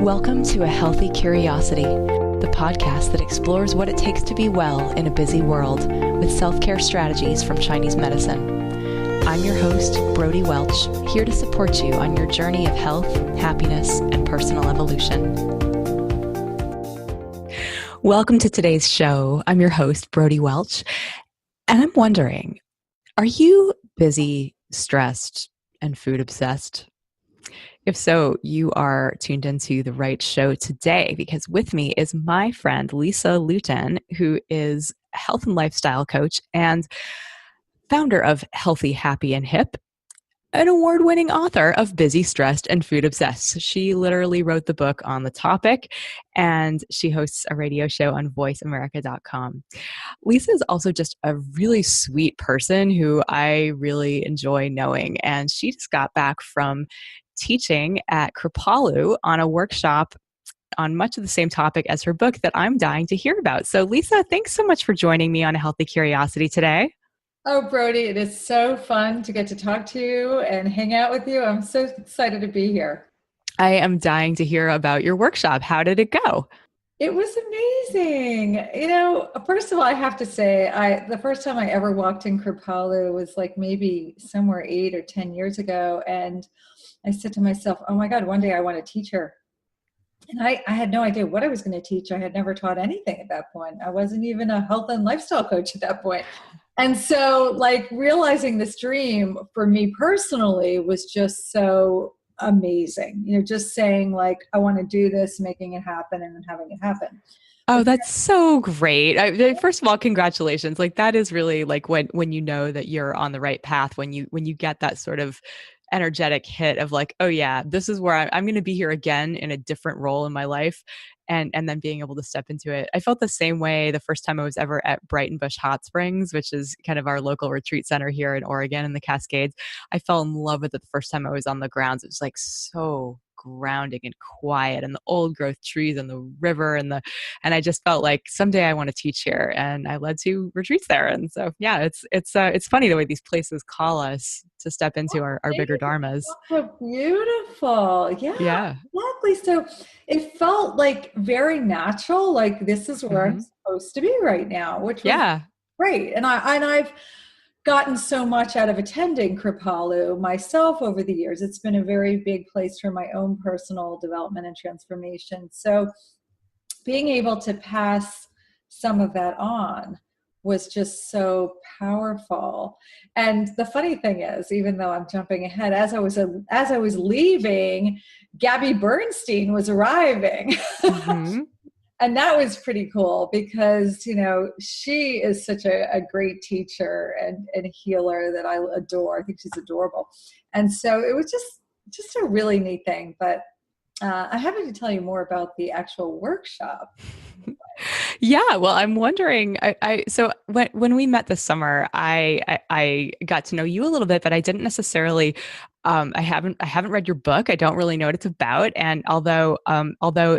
Welcome to A Healthy Curiosity, the podcast that explores what it takes to be well in a busy world with self-care strategies from Chinese medicine. I'm your host, Brody Welch, here to support you on your journey of health, happiness, and personal evolution. Welcome to today's show. I'm your host, Brody Welch, and I'm wondering, are you busy, stressed, and food obsessed? If so, you are tuned into the right show today, because with me is my friend, Lewtan, who is a health and lifestyle coach and founder of Healthy, Happy, and Hip, an award-winning author of Busy, Stressed, and Food Obsessed. She literally wrote the book on the topic, and she hosts a radio show on voiceamerica.com. Lisa is also just a really sweet person who I really enjoy knowing, and she just got back from teaching at Kripalu on a workshop on much of the same topic as her book that I'm dying to hear about. So Lisa, thanks so much for joining me on A Healthy Curiosity today. Oh, Brody, it is so fun to get to talk to you and hang out with you. I'm so excited to be here. I am dying to hear about your workshop. How did it go? It was amazing. You know, first of all, I have to say, the first time I ever walked in Kripalu was like maybe somewhere 8 or 10 years ago. And I said to myself, oh my God, one day I want to teach her. And I had no idea what I was going to teach. I had never taught anything at that point. I wasn't even a health and lifestyle coach at that point. And so like realizing this dream for me personally was just so amazing. You know, just saying like, I want to do this, making it happen and then having it happen. Oh, that's so great. First of all, congratulations. Like that is really like when you know that you're on the right path, when you get that sort of energetic hit of like, oh yeah, this is where I'm going to be here again in a different role in my life. And then being able to step into it. I felt the same way the first time I was ever at Brighton Bush Hot Springs, which is kind of our local retreat center here in Oregon in the Cascades. I fell in love with it the first time I was on the grounds. It was like so grounding and quiet, and the old growth trees and the river and I just felt like someday I want to teach here, and I led 2 retreats there. And so yeah, it's funny the way these places call us to step into our bigger dharmas. So beautiful. Yeah, exactly. So it felt like very natural, like this is where I'm supposed to be right now, which was great. And I've gotten so much out of attending Kripalu myself over the years. It's been a very big place for my own personal development and transformation. So being able to pass some of that on was just so powerful. And the funny thing is, even though I'm jumping ahead, as I was leaving, Gabby Bernstein was arriving. And that was pretty cool because, you know, she is such a great teacher and healer that I adore. I think she's adorable. And so it was just a really neat thing. But I'm happy to tell you more about the actual workshop. Yeah, well, I'm wondering. So when we met this summer, I got to know you a little bit, but I didn't necessarily. I haven't read your book. I don't really know what it's about. And although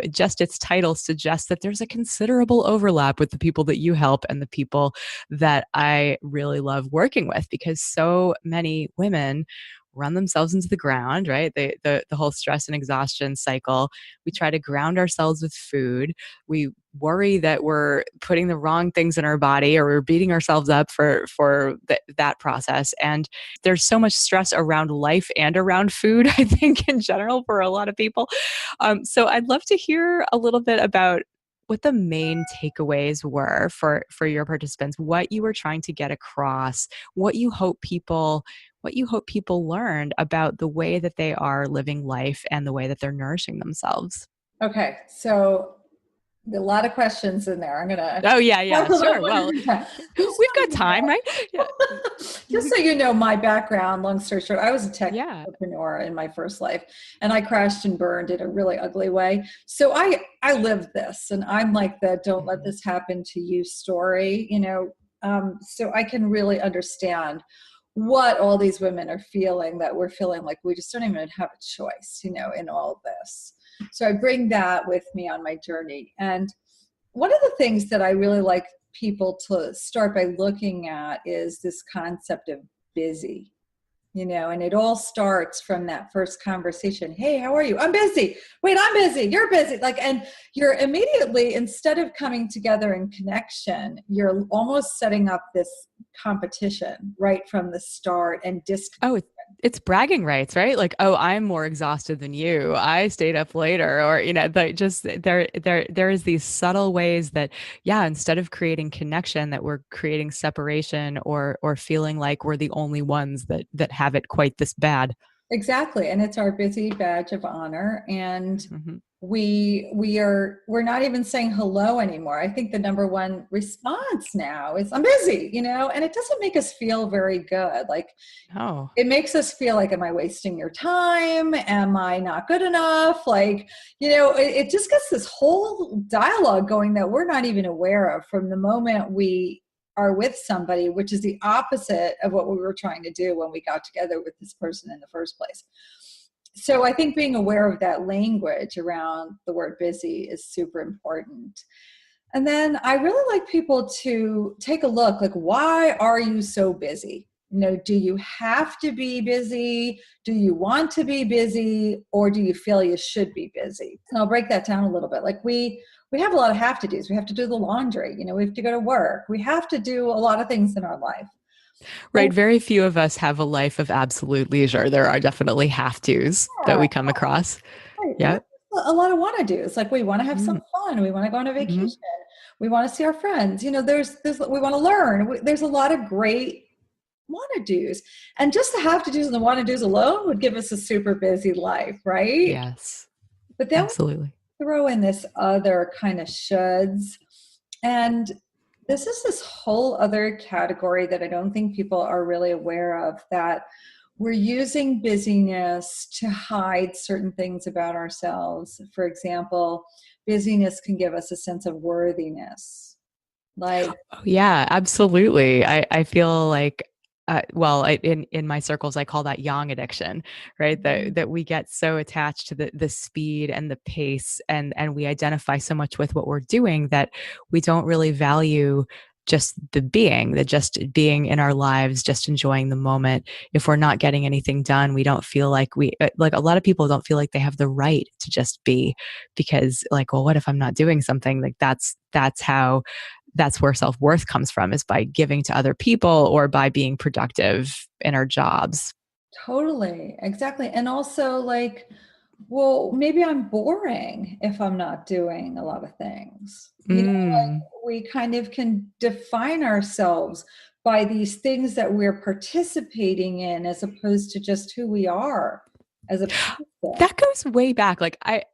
just its title suggests that there's a considerable overlap with the people that you help and the people that I really love working with, because so many women run themselves into the ground, right? The whole stress and exhaustion cycle. We try to ground ourselves with food. We worry that we're putting the wrong things in our body, or we're beating ourselves up for that process. And there's so much stress around life and around food, I think, in general, for a lot of people. So I'd love to hear a little bit about what the main takeaways were for your participants, what you were trying to get across, what you hope people learned about the way that they are living life and the way that they're nourishing themselves. Okay, so a lot of questions in there. I'm gonna. Oh yeah, sure. Well, we've got time, right? Yeah. Just so you know, my background. Long story short, I was a tech entrepreneur in my first life, and I crashed and burned in a really ugly way. So I lived this, and I'm like the "don't let this happen to you" story. You know, so I can really understand what all these women are feeling, that we're feeling like we just don't even have a choice, you know, in all of this. So I bring that with me on my journey. And one of the things that I really like people to start by looking at is this concept of busy. and it all starts from that first conversation. Hey, how are you? I'm busy. Wait, I'm busy. You're busy. And you're immediately, instead of coming together in connection, you're almost setting up this competition right from the start and Oh, it's bragging rights, right? Like, oh, I'm more exhausted than you. I stayed up later, or there is these subtle ways that, yeah, instead of creating connection, that we're creating separation, or feeling like we're the only ones that have it quite this bad. Exactly. And it's our busy badge of honor. And we're not even saying hello anymore. I think the number one response now is I'm busy, and it doesn't make us feel very good. Oh, it makes us feel like, am I wasting your time? Am I not good enough? It just gets this whole dialogue going that we're not even aware of from the moment we are with somebody, which is the opposite of what we were trying to do when we got together with this person in the first place. So I think being aware of that language around the word busy is super important. And then I really like people to take a look, why are you so busy? Do you have to be busy? Do you want to be busy? Or do you feel you should be busy? And I'll break that down a little bit. We have a lot of have to do's. We have to do the laundry. We have to go to work. We have to do a lot of things in our life. right. Very few of us have a life of absolute leisure. There are definitely have tos that we come across. Right. Yeah. A lot of want to do's. We want to have some fun. We want to go on a vacation. We want to see our friends. There's we want to learn. There's a lot of great want to do's. And just the have to do's and the want to do's alone would give us a super busy life, right? Yes. But then absolutely. we throw in this other kind of shoulds. And this is this whole other category that I don't think people are really aware of, that we're using busyness to hide certain things about ourselves. For example, busyness can give us a sense of worthiness. Oh, yeah, absolutely. I feel like, in my circles, I call that yang addiction, right? That we get so attached to the speed and the pace, and we identify so much with what we're doing that we don't really value just being in our lives, just enjoying the moment. If we're not getting anything done, we don't feel like a lot of people don't feel like they have the right to just be, because well, what if I'm not doing something? That's where self-worth comes from, is by giving to other people or by being productive in our jobs. Totally. Exactly. And also well, maybe I'm boring if I'm not doing a lot of things. We kind of can define ourselves by these things that we're participating in, as opposed to just who we are as a person. That goes way back. I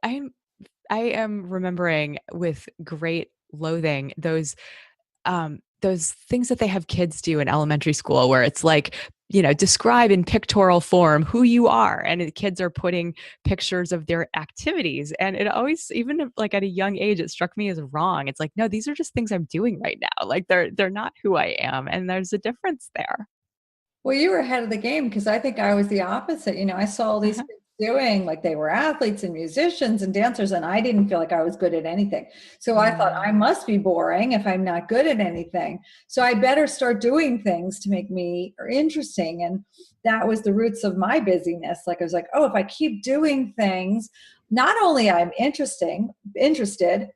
am remembering with great loathing those things that they have kids do in elementary school, where it's describe in pictorial form who you are, and the kids are putting pictures of their activities, and it always, even at a young age, it struck me as wrong. It's no, these are just things I'm doing right now. They're not who I am, and there's a difference there. Well, you were ahead of the game, because I think I was the opposite. I saw all these kids doing, they were athletes and musicians and dancers, and I didn't feel like I was good at anything. So I thought, I must be boring if I'm not good at anything. So I better start doing things to make me interesting. And that was the roots of my busyness. I was oh, if I keep doing things, not only I'm interested and interesting,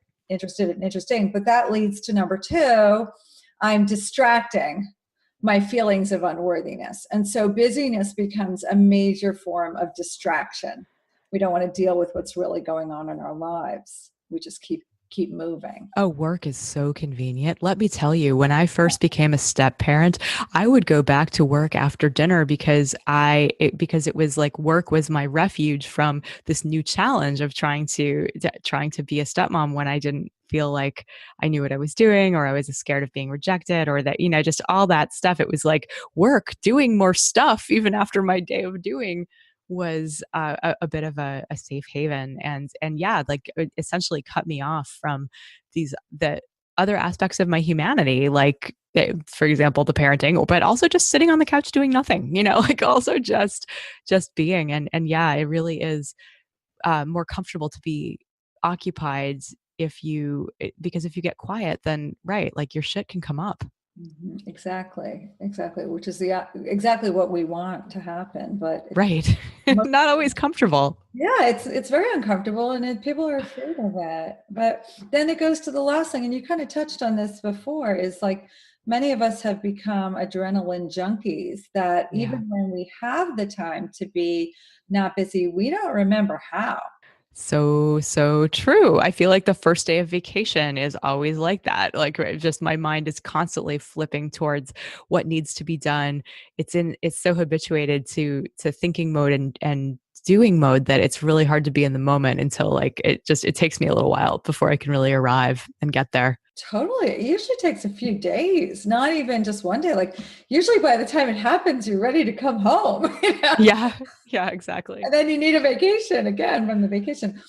but that leads to number two, I'm distracting my feelings of unworthiness. And so busyness becomes a major form of distraction. We don't want to deal with what's really going on in our lives. We just keep moving. Oh, work is so convenient. Let me tell you, when I first became a step parent, I would go back to work after dinner because it was work was my refuge from this new challenge of trying to be a stepmom, when I didn't feel like I knew what I was doing, or I was scared of being rejected, or that, just all that stuff. It was work, doing more stuff even after my day of doing was a bit of a safe haven, and yeah, it essentially cut me off from the other aspects of my humanity, for example, the parenting, but also just sitting on the couch doing nothing, also just being. And yeah, it really is more comfortable to be occupied, because if you get quiet, then right, your shit can come up. Exactly. Which is exactly what we want to happen, but right. Not always comfortable. Yeah, it's very uncomfortable, and people are afraid of it. But then it goes to the last thing, and you kind of touched on this before, is like many of us have become adrenaline junkies, that Yeah. even when we have the time to be not busy, we don't remember how. So true. I feel like the first day of vacation is always like that. Like just my mind is constantly flipping towards what needs to be done. It's so habituated to thinking mode and doing mode that it's really hard to be in the moment until like it takes me a little while before I can really arrive and get there. Totally. It usually takes a few days, not even just one day. Like usually by the time it happens, you're ready to come home. Yeah. Yeah, exactly. And then you need a vacation again from the vacation.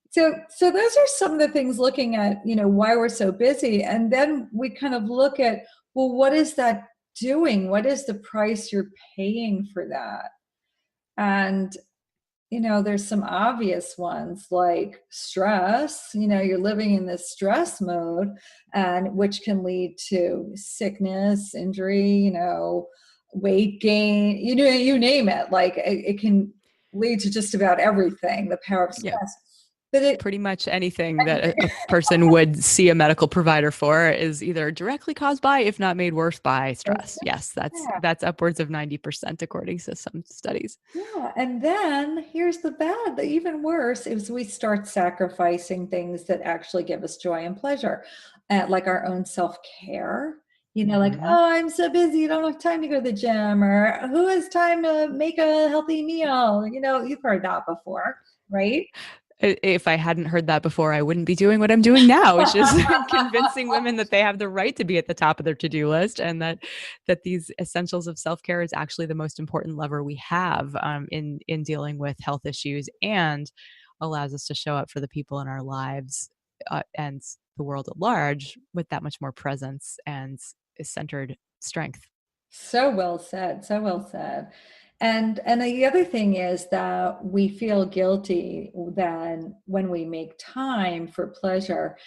So those are some of the things, looking at, why we're so busy. And then we kind of look at, well, what is that doing? What is the price you're paying for that? And there's some obvious ones like stress. You're living in this stress mode, and which can lead to sickness, injury, weight gain, you name it. Like it can lead to just about everything, the power of Yeah. stress. But Pretty much anything that a person would see a medical provider for is either directly caused by, if not made worse by, stress. Yes, that's upwards of 90% according to some studies. Yeah, and then here's the even worse is we start sacrificing things that actually give us joy and pleasure, like our own self-care. Like, Mm-hmm. oh, I'm so busy, I don't have time to go to the gym, or who has time to make a healthy meal? You've heard that before, right? If I hadn't heard that before, I wouldn't be doing what I'm doing now, which is convincing women that they have the right to be at the top of their to-do list, and that these essentials of self-care is actually the most important lever we have in dealing with health issues, and allows us to show up for the people in our lives and the world at large with that much more presence and centered strength. So well said. So well said. And the other thing is that we feel guilty then when we make time for pleasure.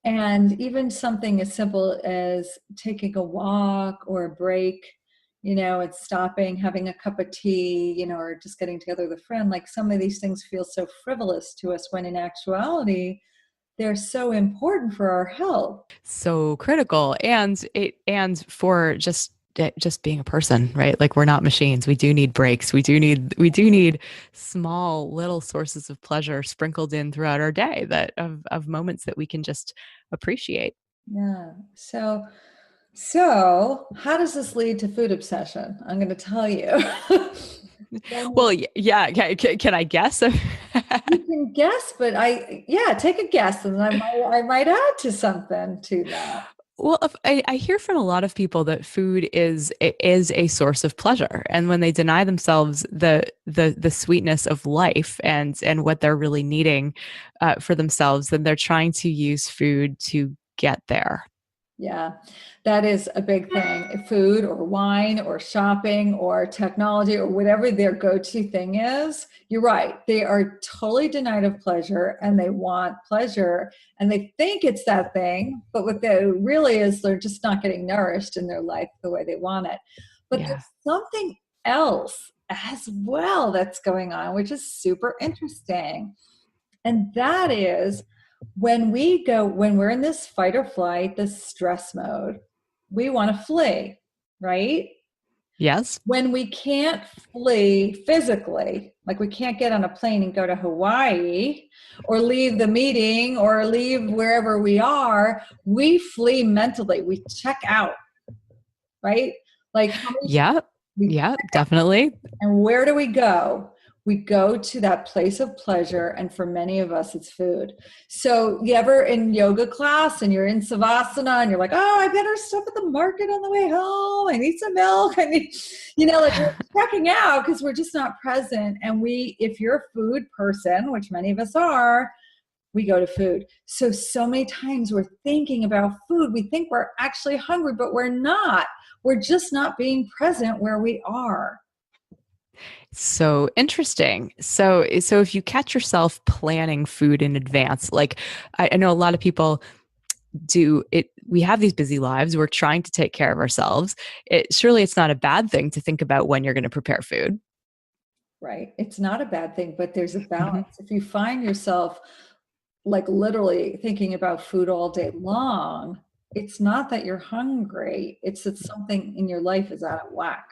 And even something as simple as taking a walk or a break, it's stopping, having a cup of tea, or just getting together with a friend. Like some of these things feel so frivolous to us when in actuality, they're so important for our health. So critical, and for just being a person, right? Like we're not machines. We do need breaks. We do need small little sources of pleasure sprinkled in throughout our day, that of moments that we can just appreciate. Yeah. So how does this lead to food obsession? I'm going to tell you. Well, yeah. Can I guess? You can guess, but take a guess, and I might add to something to that. Well, I hear from a lot of people that food is a source of pleasure, and when they deny themselves the sweetness of life and what they're really needing for themselves, then they're trying to use food to get there. Yeah, that is a big thing. Food or wine or shopping or technology or whatever their go-to thing is, you're right. They are totally denied of pleasure, and they want pleasure, and they think it's that thing, but what they really is, they're just not getting nourished in their life the way they want it. But Yeah. there's something else as well that's going on, which is super interesting. And that is when we're in this fight or flight, this stress mode, we want to flee, right? Yes. When we can't flee physically, like we can't get on a plane and go to Hawaii or leave the meeting or leave wherever we are, we flee mentally. We check out, right? Like how many Yeah. we Yeah, definitely. And where do we go? We go to that place of pleasure. And for many of us, it's food. So you ever in yoga class and you're in Savasana and you're like, oh, I better stop at the market on the way home. I need some milk. I need, like we're checking out because we're just not present. And if you're a food person, which many of us are, we go to food. So many times we're thinking about food. We think we're actually hungry, but we're not. We're just not being present where we are. So interesting. So if you catch yourself planning food in advance, like I know a lot of people we have these busy lives. We're trying to take care of ourselves. Surely it's not a bad thing to think about when you're going to prepare food. Right. It's not a bad thing, but there's a Mm-hmm. balance. If you find yourself like literally thinking about food all day long, it's not that you're hungry. It's that something in your life is out of whack.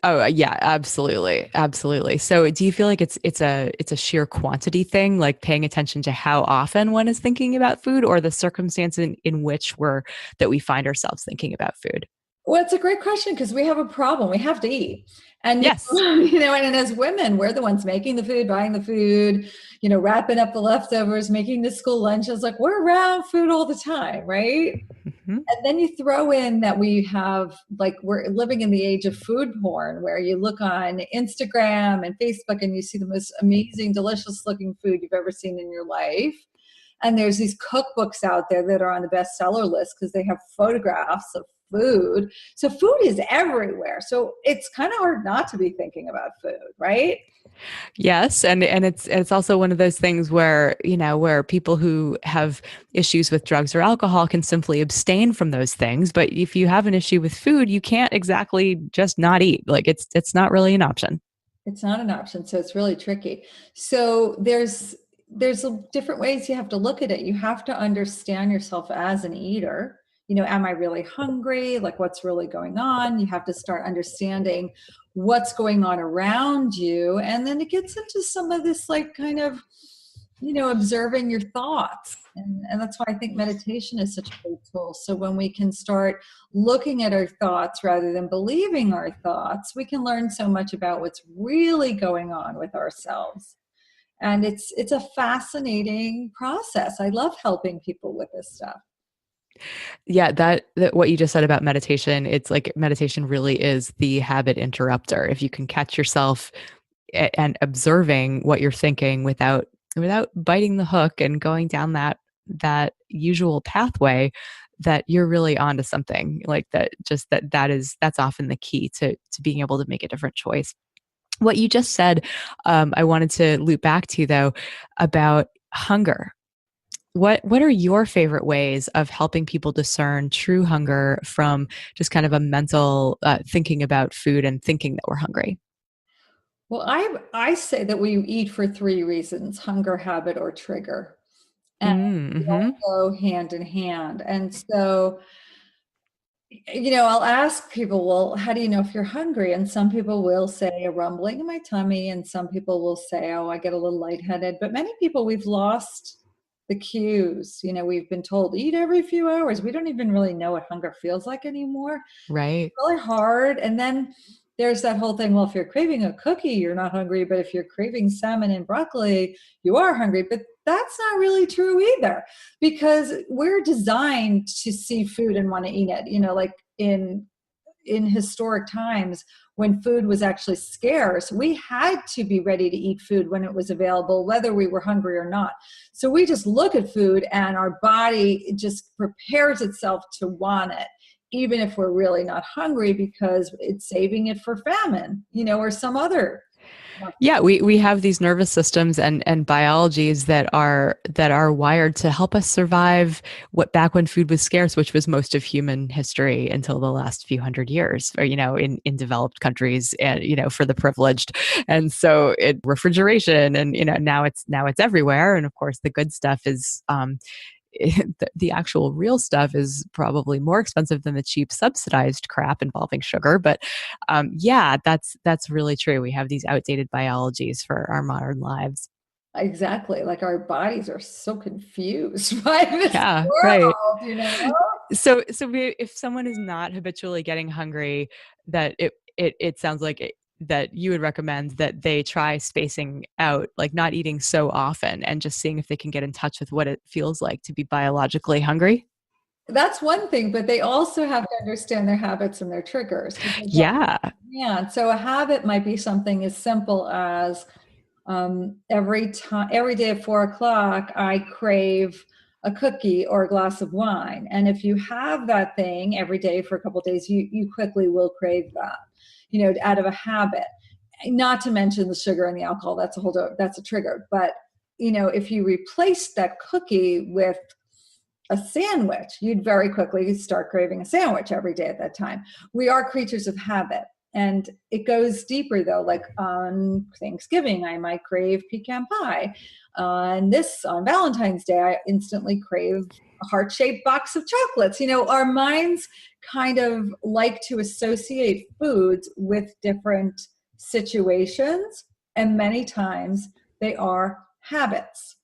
Oh, yeah, absolutely. Absolutely. So do you feel like it's a sheer quantity thing, like paying attention to how often one is thinking about food, or the circumstance in which we find ourselves thinking about food? Well, it's a great question because we have a problem. We have to eat. And, Yes. and as women, we're the ones making the food, buying the food, wrapping up the leftovers, making the school lunches. Like we're around food all the time, right? Mm-hmm. And then you throw in that we're living in the age of food porn, where you look on Instagram and Facebook and you see the most amazing, delicious looking food you've ever seen in your life. And there's these cookbooks out there that are on the bestseller list because they have photographs of food. So food is everywhere. So it's kind of hard not to be thinking about food, right? Yes, and it's also one of those things where, where people who have issues with drugs or alcohol can simply abstain from those things, but if you have an issue with food, you can't exactly just not eat. Like it's not really an option. It's not an option, so it's really tricky. So there's different ways you have to look at it. You have to understand yourself as an eater. Am I really hungry? Like what's really going on? You have to start understanding what's going on around you. And then it gets into some of this like kind of, observing your thoughts. And that's why I think meditation is such a great tool. So when we can start looking at our thoughts rather than believing our thoughts, we can learn so much about what's really going on with ourselves. And it's a fascinating process. I love helping people with this stuff. Yeah, that what you just said about meditation, it's like meditation really is the habit interrupter. If you can catch yourself and observing what you're thinking without biting the hook and going down that usual pathway, that you're really onto something. Like that, just that's often the key to being able to make a different choice. What you just said, I wanted to loop back to though, about hunger. What are your favorite ways of helping people discern true hunger from just kind of a mental thinking about food and thinking that we're hungry? Well, I say that we eat for three reasons: hunger, habit, or trigger. And they Mm-hmm. all go hand in hand. And so I'll ask people, well, how do you know if you're hungry? And some people will say a rumbling in my tummy, and some people will say, oh, I get a little lightheaded. But many people, we've lost the cues. We've been told eat every few hours. We don't even really know what hunger feels like anymore. Right. Really hard. And then there's that whole thing, well, if you're craving a cookie, you're not hungry, but if you're craving salmon and broccoli, you are hungry. But that's not really true either, because we're designed to see food and want to eat it. Like in historic times when food was actually scarce, we had to be ready to eat food when it was available, whether we were hungry or not. So we just look at food and our body just prepares itself to want it, even if we're really not hungry, because it's saving it for famine, or some other. Yeah, we have these nervous systems and biologies that are wired to help us survive what back when food was scarce, which was most of human history until the last few hundred years, or in developed countries, and for the privileged. And so refrigeration, and now it's everywhere. And of course the good stuff is the actual real stuff is probably more expensive than the cheap subsidized crap involving sugar. But yeah, that's really true. We have these outdated biologies for our modern lives. Exactly. Like our bodies are so confused by this Yeah, right. world. If someone is not habitually getting hungry, that it sounds like that you would recommend that they try spacing out, like not eating so often and just seeing if they can get in touch with what it feels like to be biologically hungry. That's one thing, but they also have to understand their habits and their triggers. Yeah. Yeah. So a habit might be something as simple as every day at 4 o'clock, I crave a cookie or a glass of wine. And if you have that thing every day for a couple of days, you quickly will crave that, out of a habit. Not to mention the sugar and the alcohol. That's a trigger. But if you replace that cookie with a sandwich, you'd very quickly start craving a sandwich every day at that time. We are creatures of habit. And it goes deeper though, like on Thanksgiving, I might crave pecan pie. On Valentine's Day, I instantly crave a heart-shaped box of chocolates. Our minds kind of like to associate foods with different situations, and many times they are habits.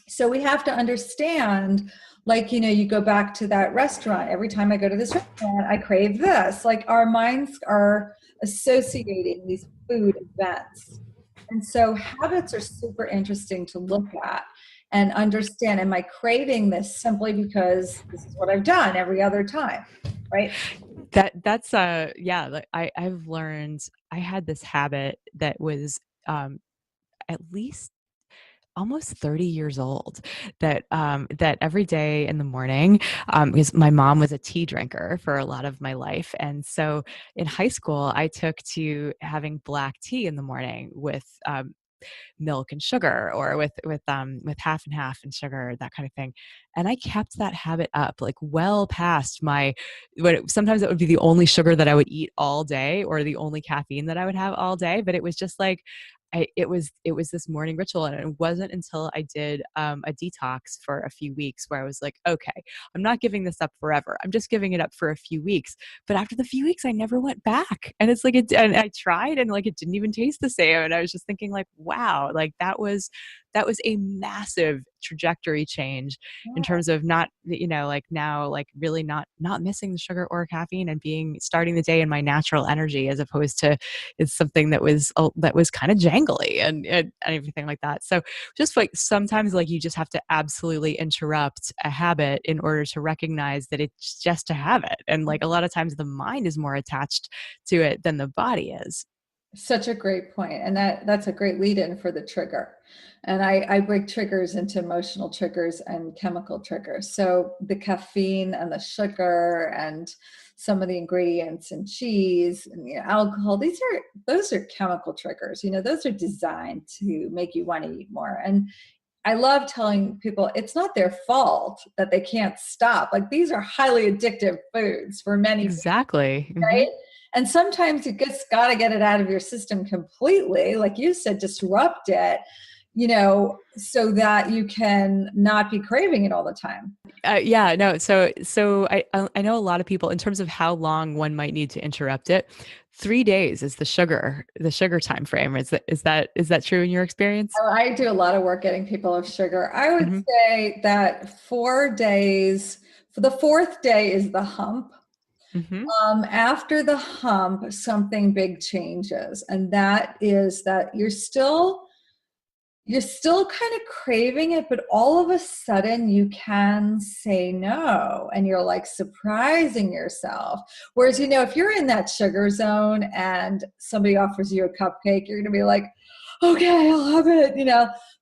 So we have to understand, like, you go back to that restaurant. Every time I go to this restaurant, I crave this. Like, our minds are associating these food events. And so habits are super interesting to look at and understand. Am I craving this simply because this is what I've done every other time? Right? That's yeah, I've learned. I had this habit that was at least almost 30 years old, that every day in the morning, because my mom was a tea drinker for a lot of my life. And so in high school, I took to having black tea in the morning with milk and sugar, or with half and half and sugar, that kind of thing. And I kept that habit up like well past sometimes it would be the only sugar that I would eat all day, or the only caffeine that I would have all day. But it was just like, it was this morning ritual. And it wasn't until I did a detox for a few weeks where I was like, okay, I'm not giving this up forever. I'm just giving it up for a few weeks. But after the few weeks, I never went back. And it's like, and I tried, and like, it didn't even taste the same. And I was just thinking like, wow, like that was a massive trajectory change in terms of not, like now, like really not missing the sugar or caffeine, and starting the day in my natural energy, as opposed to it's something that was kind of jangly and everything like that. So just like sometimes, like, you just have to absolutely interrupt a habit in order to recognize that it's just a habit. And like a lot of times the mind is more attached to it than the body is. Such a great point. And that's a great lead in for the trigger. And I break triggers into emotional triggers and chemical triggers. So the caffeine and the sugar and some of the ingredients and cheese and alcohol, those are chemical triggers. Those are designed to make you want to eat more. And I love telling people it's not their fault that they can't stop. Like, these are highly addictive foods for many people, exactly. right? And sometimes you just got to get it out of your system completely. Like you said, disrupt it, so that you can not be craving it all the time. Yeah, no. So I know a lot of people, in terms of how long one might need to interrupt it. 3 days is the sugar time frame. Is that true in your experience? Oh, I do a lot of work getting people off sugar. I would say that 4 days. For the fourth day is the hump. After the hump, something big changes, and that is that you're still kind of craving it, but all of a sudden you can say no, and you're like surprising yourself. Whereas, if you're in that sugar zone and somebody offers you a cupcake, you're going to be like, okay, I'll have it,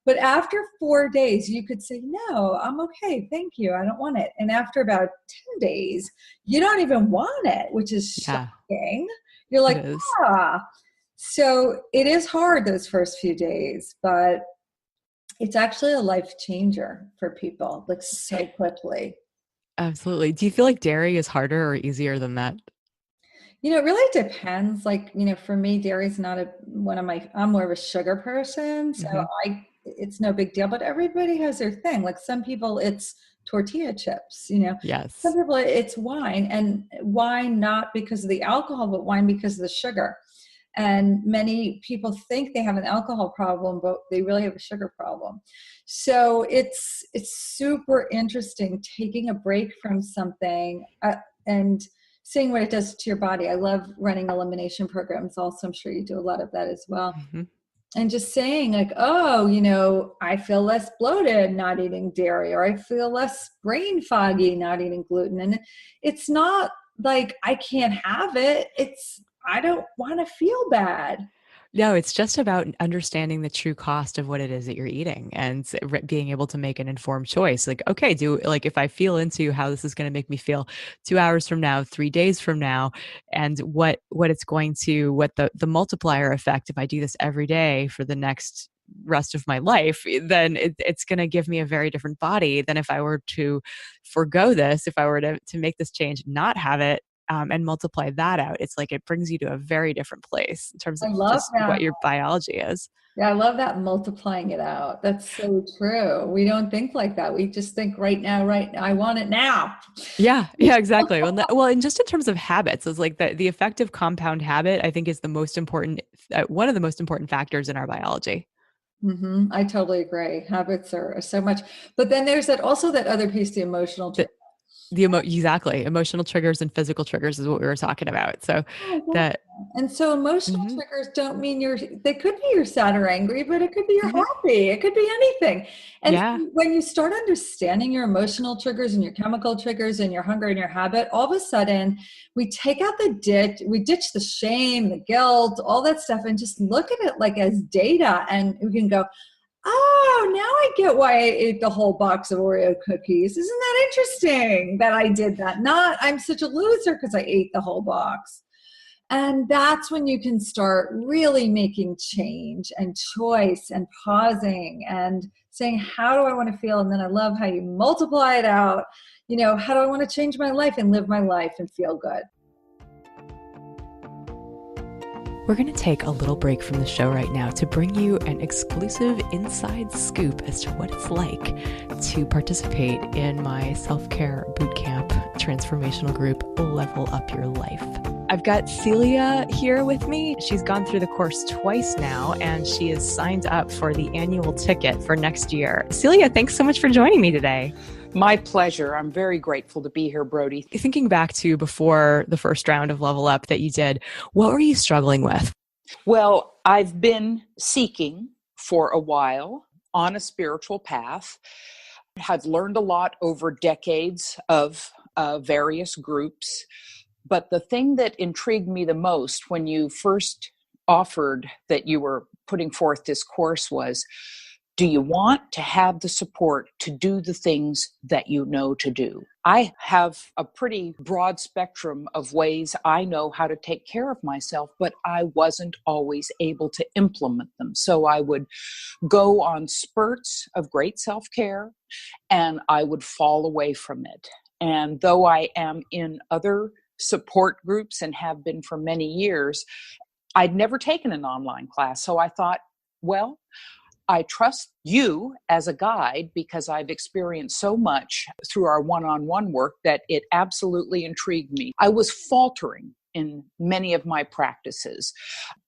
But after 4 days, you could say, no, I'm okay. Thank you. I don't want it. And after about 10 days, you don't even want it, which is shocking. You're like, So it is hard those first few days, but it's actually a life changer for people, like, so quickly. Absolutely. Do you feel like dairy is harder or easier than that? It really depends. Like, for me, dairy's not I'm more of a sugar person. So it's no big deal, but everybody has their thing. Like, some people it's tortilla chips, Yes. Some people it's wine, and wine not because of the alcohol, but wine because of the sugar. And many people think they have an alcohol problem, but they really have a sugar problem. So it's super interesting taking a break from something and seeing what it does to your body. I love running elimination programs also. I'm sure you do a lot of that as well. And just saying like, oh, I feel less bloated not eating dairy, or I feel less brain foggy not eating gluten. And it's not like I can't have it. I don't want to feel bad. No, it's just about understanding the true cost of what it is that you're eating, and being able to make an informed choice. Like, okay, if I feel into how this is going to make me feel 2 hours from now, 3 days from now, and what it's going to, what the multiplier effect, if I do this every day for the next rest of my life, then it's going to give me a very different body than if I were to forego this, if I were to make this change, not have it, and multiply that out. It's like it brings you to a very different place in terms of just what your biology is. Yeah, I love that, multiplying it out. That's so true. We don't think like that. We just think right now, I want it now. Yeah, exactly. Well, and just in terms of habits, is like the effective compound habit, I think, is the most important, one of the most important factors in our biology. Mm-hmm. I totally agree. Habits are so much, but then there's also that other piece, the emotional. Exactly. Emotional triggers and physical triggers is what we were talking about. So and so emotional triggers don't mean they could be you're sad or angry, but it could be you're happy. It could be anything. And when you start understanding your emotional triggers and your chemical triggers and your hunger and your habit, all of a sudden we take out we ditch the shame, the guilt, all that stuff, and just look at it like as data. And we can go, oh, now I get why I ate the whole box of Oreo cookies. Isn't that interesting that I did that? Not, I'm such a loser because I ate the whole box. And that's when you can start really making change and choice and pausing and saying, how do I want to feel? And then I love how you multiply it out. How do I want to change my life and live my life and feel good? We're going to take a little break from the show right now to bring you an exclusive inside scoop as to what it's like to participate in my self-care bootcamp transformational group, Level Up Your Life. I've got Celia here with me. She's gone through the course twice now, and she is signed up for the annual ticket for next year. Celia, thanks so much for joining me today. My pleasure. I'm very grateful to be here, Brody. Thinking back to before the first round of Level Up that you did, what were you struggling with? Well, I've been seeking for a while on a spiritual path. I've learned a lot over decades of various groups. But the thing that intrigued me the most when you first offered that you were putting forth this course was, do you want to have the support to do the things that you know to do? I have a pretty broad spectrum of ways I know how to take care of myself, but I wasn't always able to implement them. So I would go on spurts of great self-care and I would fall away from it. And though I am in other support groups and have been for many years, I'd never taken an online class. So I thought, well, I trust you as a guide because I've experienced so much through our one-on-one work that it absolutely intrigued me. I was faltering in many of my practices,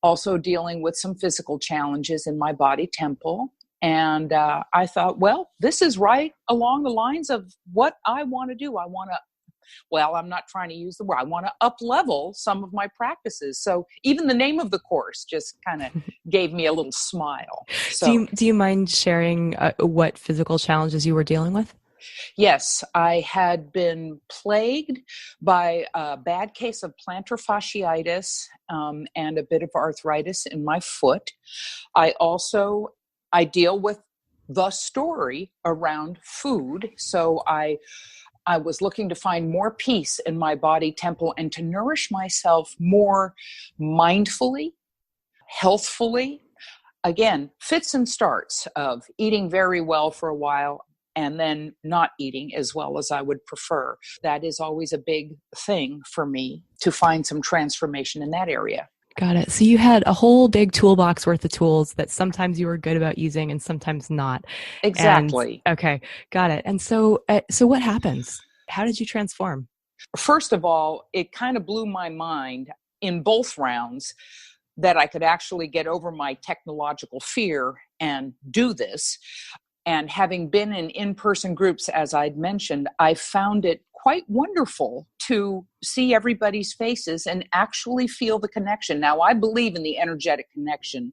also dealing with some physical challenges in my body temple. And I thought, well, this is right along the lines of what I want to do. I'm not trying to use the word. I want to up-level some of my practices. So even the name of the course just kind of gave me a little smile. So, do you mind sharing what physical challenges you were dealing with? Yes, I had been plagued by a bad case of plantar fasciitis and a bit of arthritis in my foot. I deal with the story around food. So I was looking to find more peace in my body temple and to nourish myself more mindfully, healthfully. Again, fits and starts of eating very well for a while and then not eating as well as I would prefer. That is always a big thing for me, to find some transformation in that area. Got it. So you had a whole big toolbox worth of tools that sometimes you were good about using and sometimes not. Exactly. Okay. Got it. And so what happens? How did you transform? First of all, it kind of blew my mind in both rounds that I could actually get over my technological fear and do this. And having been in in-person groups, as I'd mentioned, I found it quite wonderful to see everybody's faces and actually feel the connection. Now, I believe in the energetic connection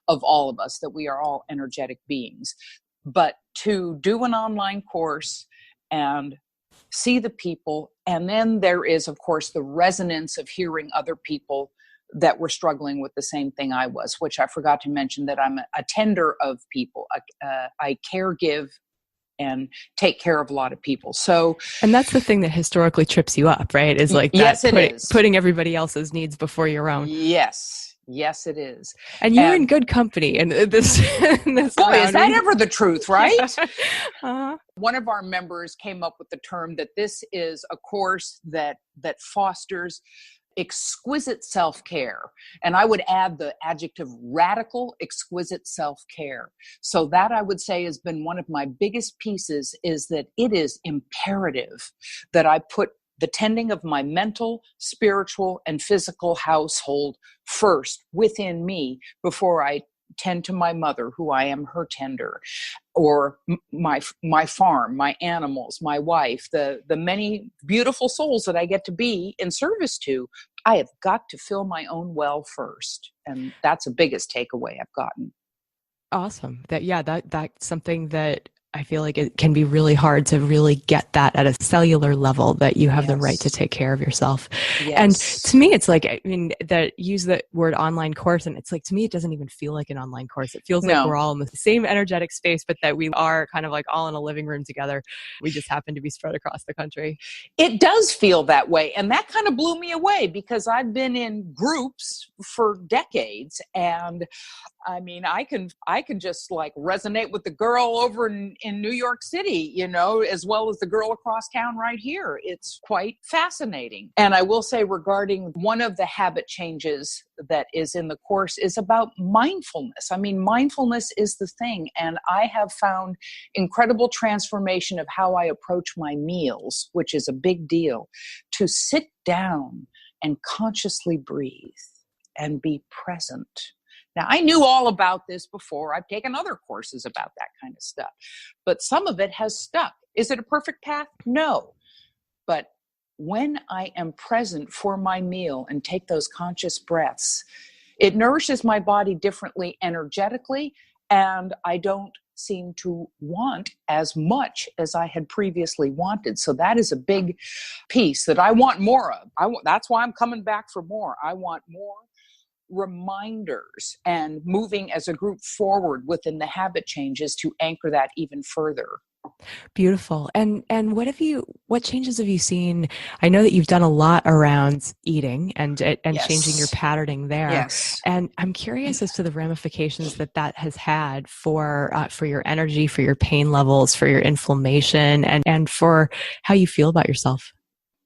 of all of us, that we are all energetic beings. But to do an online course and see the people, and then there is, of course, the resonance of hearing other people that were struggling with the same thing I was, which I forgot to mention that I'm a tender of people. I give and take care of a lot of people. So, and that's the thing that historically trips you up, right? Is like that, yes, it is. Putting everybody else's needs before your own. Yes. Yes, it is. And you're in good company in this. Boy, is that ever the truth, right? Uh-huh. One of our members came up with the term that this is a course that fosters exquisite self-care. And I would add the adjective radical, exquisite self-care. So that, I would say, has been one of my biggest pieces, is that it is imperative that I put the tending of my mental, spiritual, and physical household first within me before I tend to my mother, who I am her tender, or my farm, my animals, my wife, the many beautiful souls that I get to be in service to. I have got to fill my own well first. And that's the biggest takeaway I've gotten. Awesome. That's something that I feel like it can be really hard to really get that at a cellular level, that you have the right to take care of yourself. Yes. And to me, it's like, I mean, that use the word online course, and it's like, to me, it doesn't even feel like an online course. It feels like we're all in the same energetic space, but that we are kind of like all in a living room together. We just happen to be spread across the country. It does feel that way. And that kind of blew me away, because I've been in groups for decades, and I mean, I can just like resonate with the girl over in New York City, you know, as well as the girl across town right here. It's quite fascinating. And I will say, regarding one of the habit changes that is in the course, is about mindfulness. I mean, mindfulness is the thing. And I have found incredible transformation of how I approach my meals, which is a big deal, to sit down and consciously breathe and be present. Now, I knew all about this before. I've taken other courses about that kind of stuff, but some of it has stuck. Is it a perfect path? No. But when I am present for my meal and take those conscious breaths, it nourishes my body differently energetically, and I don't seem to want as much as I had previously wanted. So that is a big piece that I want more of. That's why I'm coming back for more. I want more reminders and moving as a group forward within the habit changes to anchor that even further. Beautiful. And what changes have you seen? I know that you've done a lot around eating and Yes. changing your patterning there. Yes. And I'm curious as to the ramifications that has had for your energy, for your pain levels, for your inflammation, and for how you feel about yourself.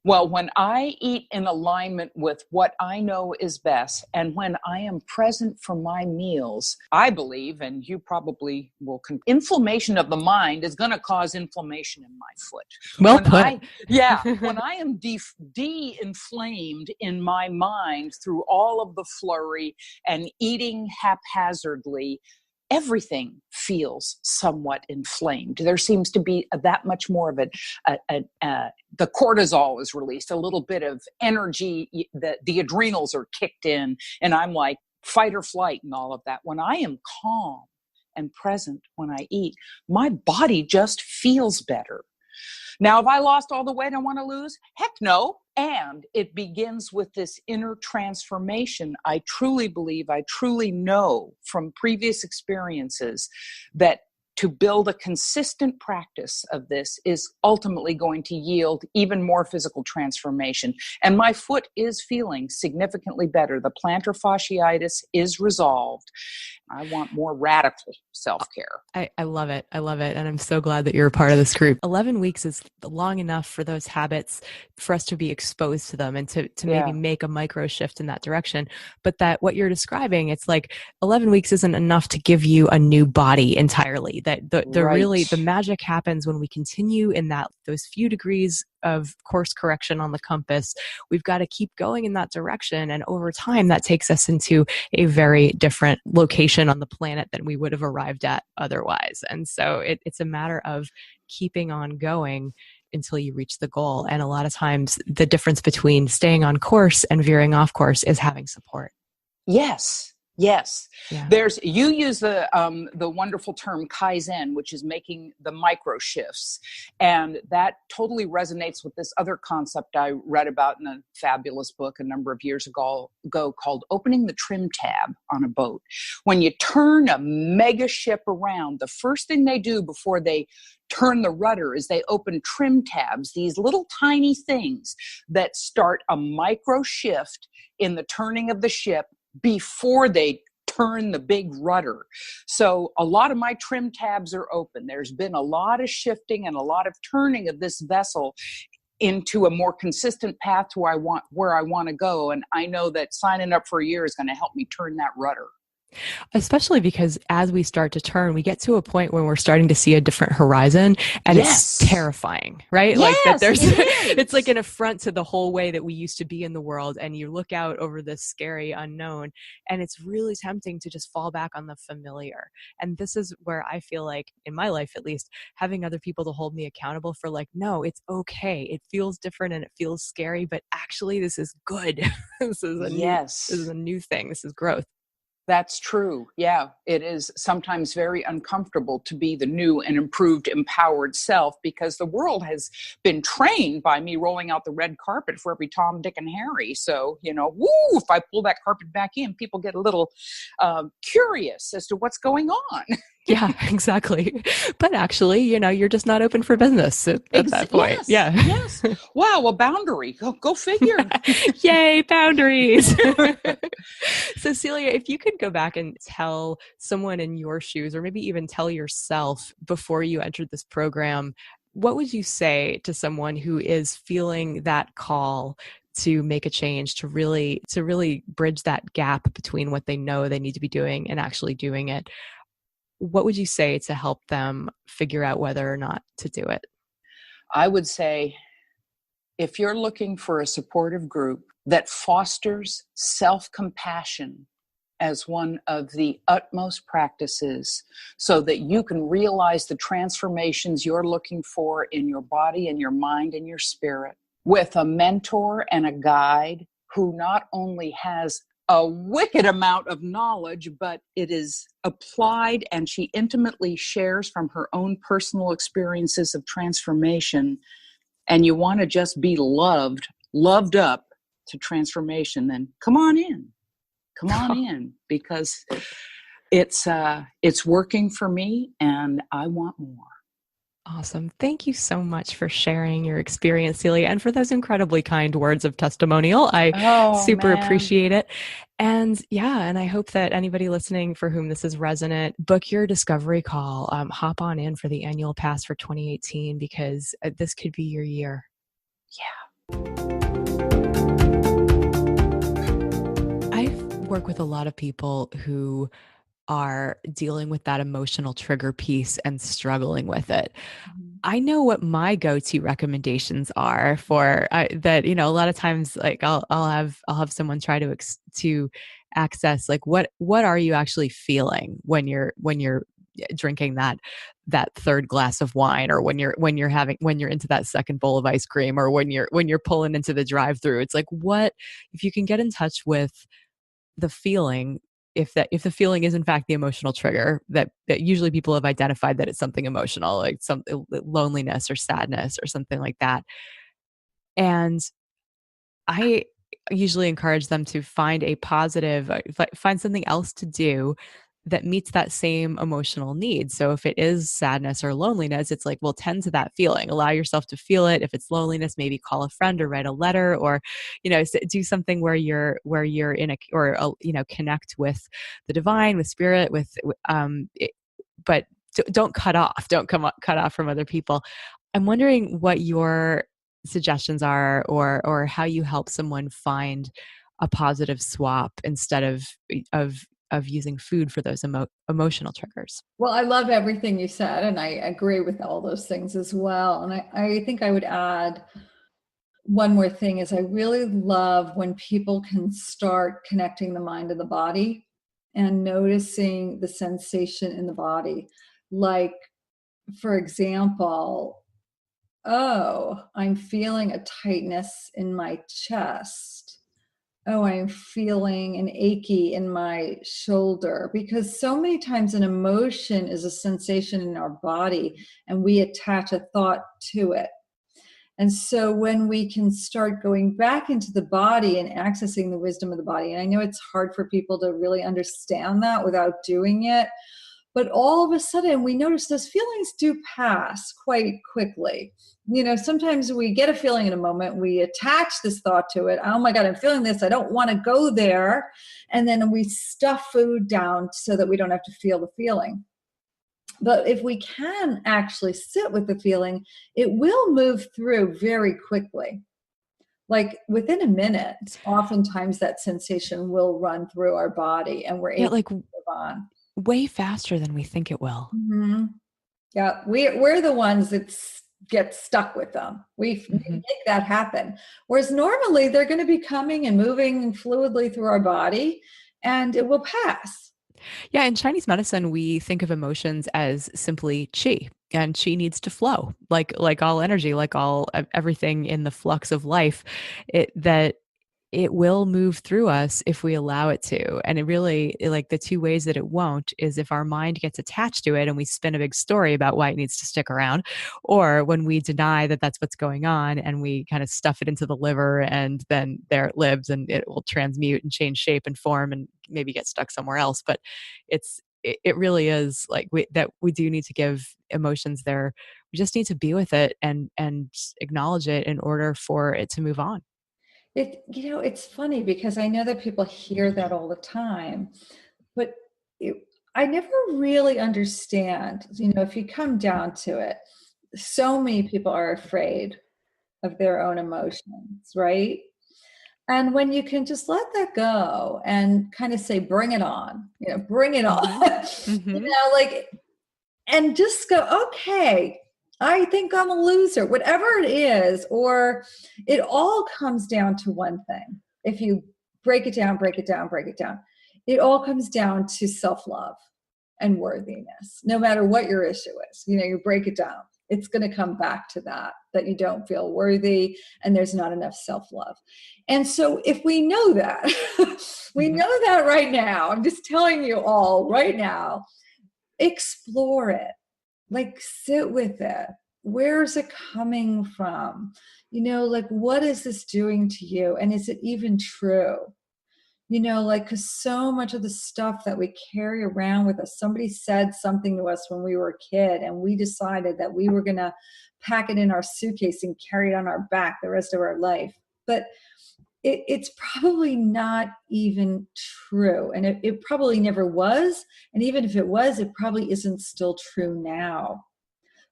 Well, when I eat in alignment with what I know is best, and when I am present for my meals, I believe, and you probably will, inflammation of the mind is going to cause inflammation in my foot. Well put. When I am de-inflamed in my mind through all of the flurry and eating haphazardly, everything feels somewhat inflamed. There seems to be that much more of it. The cortisol is released, a little bit of energy, the adrenals are kicked in, and I'm like fight or flight and all of that. When I am calm and present when I eat, my body just feels better. Now, have I lost all the weight I want to lose? Heck no. And it begins with this inner transformation. I truly believe, I truly know from previous experiences that to build a consistent practice of this is ultimately going to yield even more physical transformation. And my foot is feeling significantly better. The plantar fasciitis is resolved. I want more radical self-care. I love it. I love it. And I'm so glad that you're a part of this group. 11 weeks is long enough for those habits for us to be exposed to them and to maybe make a micro shift in that direction. But that what you're describing, it's like 11 weeks isn't enough to give you a new body entirely. That really, the magic happens when we continue in those few degrees of course correction on the compass. We've got to keep going in that direction. And over time, that takes us into a very different location on the planet than we would have arrived at otherwise. And so it's a matter of keeping on going until you reach the goal. And a lot of times the difference between staying on course and veering off course is having support. Yes. Yes. Yeah. You use the wonderful term Kaizen, which is making the micro shifts. And that totally resonates with this other concept I read about in a fabulous book a number of years ago called Opening the Trim Tab on a Boat. When you turn a mega ship around, the first thing they do before they turn the rudder is they open trim tabs, these little tiny things that start a micro shift in the turning of the ship before they turn the big rudder. So a lot of my trim tabs are open. There's been a lot of shifting and a lot of turning of this vessel into a more consistent path to where I want to go. And I know that signing up for a year is going to help me turn that rudder. Especially because as we start to turn, we get to a point when we're starting to see a different horizon, and it's terrifying, right? Yes, like that it's like an affront to the whole way that we used to be in the world. And you look out over this scary unknown, and it's really tempting to just fall back on the familiar. And this is where I feel like, in my life at least, having other people to hold me accountable for, like, no, it's okay. It feels different and it feels scary, but actually this is good. This is a new thing. This is growth. That's true. Yeah, it is sometimes very uncomfortable to be the new and improved, empowered self, because the world has been trained by me rolling out the red carpet for every Tom, Dick, and Harry. So, if I pull that carpet back in, people get a little curious as to what's going on. Yeah, exactly. But actually, you're just not open for business at that point. Yes. Wow, a boundary. Go figure. Yay, boundaries. So Celia, if you could go back and tell someone in your shoes, or maybe even tell yourself before you entered this program, what would you say to someone who is feeling that call to make a change, to really bridge that gap between what they know they need to be doing and actually doing it? What would you say to help them figure out whether or not to do it? I would say, if you're looking for a supportive group that fosters self-compassion as one of the utmost practices, so that you can realize the transformations you're looking for in your body and your mind and your spirit, with a mentor and a guide who not only has a wicked amount of knowledge, but it is applied and she intimately shares from her own personal experiences of transformation, and you want to just be loved up to transformation, then come on in, because it's working for me and I want more. Awesome. Thank you so much for sharing your experience, Celia, and for those incredibly kind words of testimonial. I super appreciate it. And I hope that anybody listening for whom this is resonant, book your discovery call, hop on in for the annual pass for 2018, because this could be your year. Yeah. I work with a lot of people who are dealing with that emotional trigger piece and struggling with it. I know what my go-to recommendations are for that. A lot of times, like I'll have someone try to access, like, what are you actually feeling when you're drinking that third glass of wine, or when you're into that second bowl of ice cream, or when you're pulling into the drive-through. It's like, what if you can get in touch with the feeling, if the feeling is in fact the emotional trigger, that usually people have identified that it's something emotional, like some loneliness or sadness or something like that. And I usually encourage them to find a positive, find something else to do that meets that same emotional need. So if it is sadness or loneliness, it's like, well, tend to that feeling, allow yourself to feel it. If it's loneliness, maybe call a friend or write a letter, or, do something where you're in connect with the divine, with spirit, but don't cut off from other people. I'm wondering what your suggestions are, or how you help someone find a positive swap instead of using food for those emotional triggers. Well, I love everything you said, and I agree with all those things as well. And I think I would add one more thing, is I really love when people can start connecting the mind and the body and noticing the sensation in the body. Like, for example, I'm feeling a tightness in my chest. I'm feeling an achy in my shoulder, because so many times an emotion is a sensation in our body and we attach a thought to it. And so when we can start going back into the body and accessing the wisdom of the body, and I know it's hard for people to really understand that without doing it, But all of a sudden, we notice those feelings do pass quite quickly. Sometimes we get a feeling in a moment, we attach this thought to it. Oh my God, I'm feeling this. I don't want to go there. And then we stuff food down so that we don't have to feel the feeling. But if we can actually sit with the feeling, it will move through very quickly. Like within a minute, oftentimes that sensation will run through our body and we're able to move on. Way faster than we think it will. Mm-hmm. Yeah, we're the ones that get stuck with them. We make that happen. Whereas normally they're going to be coming and moving fluidly through our body and it will pass. Yeah, in Chinese medicine, we think of emotions as simply qi, and qi needs to flow, like all energy, like everything in the flux of life. It will move through us if we allow it to. And it really, like, the two ways that it won't is if our mind gets attached to it and we spin a big story about why it needs to stick around, or when we deny that that's what's going on and we kind of stuff it into the liver, and then there it lives and it will transmute and change shape and form and maybe get stuck somewhere else. But it really is like we do need to give emotions there. We just need to be with it and acknowledge it in order for it to move on. It's funny because I know that people hear that all the time, but I never really understand, if you come down to it, so many people are afraid of their own emotions, right? And when you can just let that go and kind of say, bring it on, bring it on, and just go, okay, I think I'm a loser, whatever it is, or it all comes down to one thing. If you break it down, it all comes down to self-love and worthiness, no matter what your issue is. You break it down, it's going to come back to that you don't feel worthy and there's not enough self-love. And so if we know that, we know that right now, I'm just telling you all right now, explore it. Like, sit with it. Where's it coming from? What is this doing to you? And is it even true? Because so much of the stuff that we carry around with us, somebody said something to us when we were a kid and we decided that we were going to pack it in our suitcase and carry it on our back the rest of our life. But it's probably not even true. And it probably never was. And even if it was, it probably isn't still true now.